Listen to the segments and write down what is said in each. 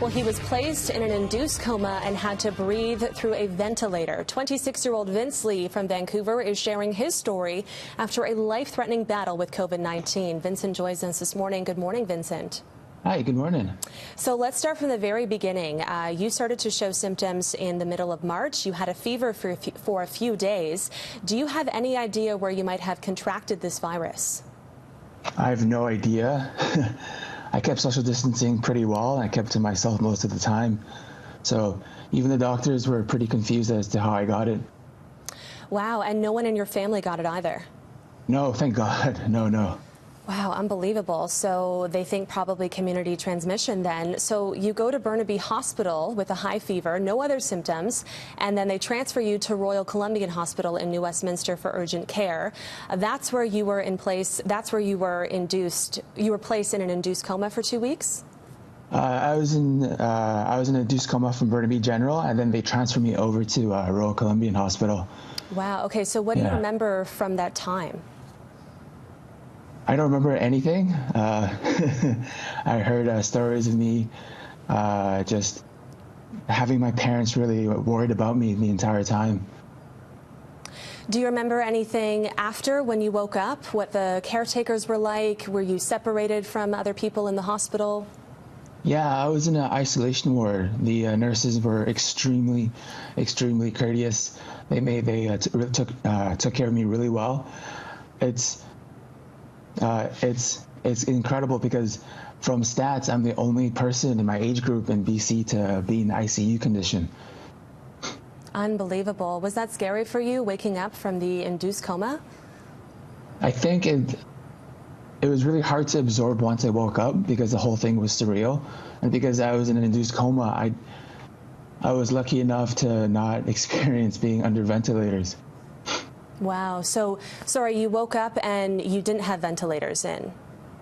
Well, he was placed in an induced coma and had to breathe through a ventilator. 26-year-old Vince Lee from Vancouver is sharing his story after a life-threatening battle with COVID-19. Vincent joins us this morning. Good morning, Vincent. Hi, good morning. So let's start from the very beginning. You started to show symptoms in the middle of March. You had a fever for a few days. Do you have any idea where you might have contracted this virus? I have no idea. I kept social distancing pretty well. I kept to myself most of the time. So even the doctors were pretty confused as to how I got it. Wow, and no one in your family got it either? No, thank God. No. Wow, unbelievable. So they think probably community transmission then. So you go to Burnaby Hospital with a high fever, no other symptoms, and then they transfer you to Royal Columbian Hospital in New Westminster for urgent care. That's where you were that's where you were induced. You were placed in an induced coma for 2 weeks? I was in an induced coma from Burnaby General, and then they transferred me over to Royal Columbian Hospital. Wow, okay, so what do you remember from that time? I don't remember anything. I heard stories of me just having my parents really worried about me the entire time. Do you remember anything after when you woke up, what the caretakers were like? Were you separated from other people in the hospital? Yeah, I was in an isolation ward. The nurses were extremely courteous. They took care of me really well. It's incredible because from stats, I'm the only person in my age group in BC to be in ICU condition. Unbelievable. Was that scary for you, waking up from the induced coma? I think it was really hard to absorb once I woke up because the whole thing was surreal. And because I was in an induced coma, I was lucky enough to not experience being under ventilators. Wow. So, sorry, you woke up and you didn't have ventilators in?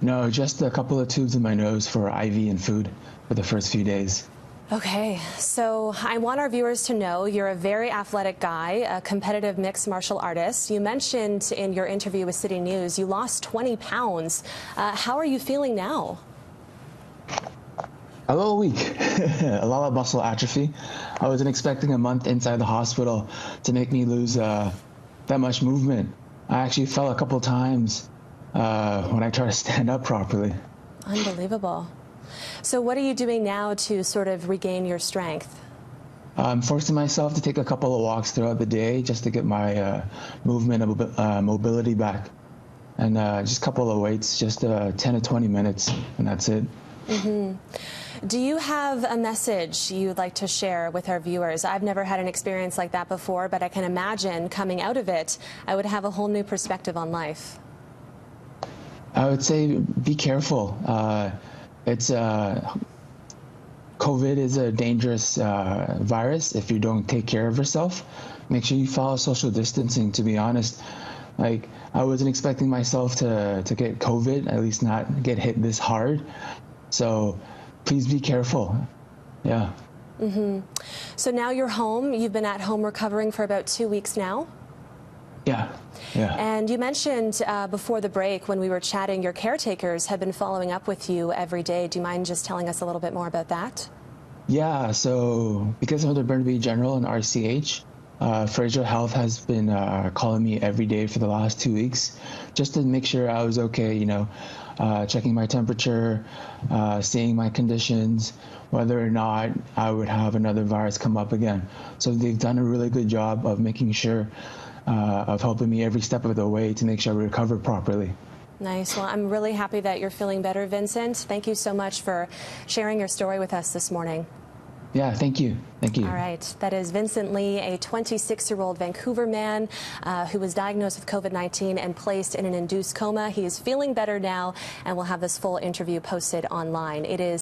No, just a couple of tubes in my nose for IV and food for the first few days. Okay. So I want our viewers to know you're a very athletic guy, a competitive mixed martial artist. You mentioned in your interview with City News you lost 20 pounds. How are you feeling now? A little weak, a lot of muscle atrophy. I wasn't expecting a month inside the hospital to make me lose that much movement. I actually fell a couple times when I tried to stand up properly. Unbelievable. So what are you doing now to sort of regain your strength? I'm forcing myself to take a couple of walks throughout the day just to get my movement and mobility back. And just a couple of weights, just 10 to 20 minutes, and that's it. Mm-hmm. Do you have a message you'd like to share with our viewers? I've never had an experience like that before, but I can imagine coming out of it, I would have a whole new perspective on life. I would say be careful. COVID is a dangerous virus if you don't take care of yourself. Make sure you follow social distancing, to be honest. Like, I wasn't expecting myself to get COVID, at least not get hit this hard. So please be careful. Yeah. Mm-hmm. So now you're home. You've been at home recovering for about 2 weeks now? Yeah. And you mentioned before the break when we were chatting, your caretakers have been following up with you every day. Do you mind just telling us a little bit more about that? Yeah, so because of the Burnaby General and RCH, Fraser Health has been calling me every day for the last 2 weeks just to make sure I was okay, checking my temperature, seeing my conditions, whether or not I would have another virus come up again. So they've done a really good job of making sure, of helping me every step of the way to make sure I recover properly. Nice. Well, I'm really happy that you're feeling better, Vincent. Thank you so much for sharing your story with us this morning. Yeah, thank you. Thank you. All right. That is Vincent Lee, a 26-year-old Vancouver man who was diagnosed with COVID-19 and placed in an induced coma. He is feeling better now, and we'll have this full interview posted online. It is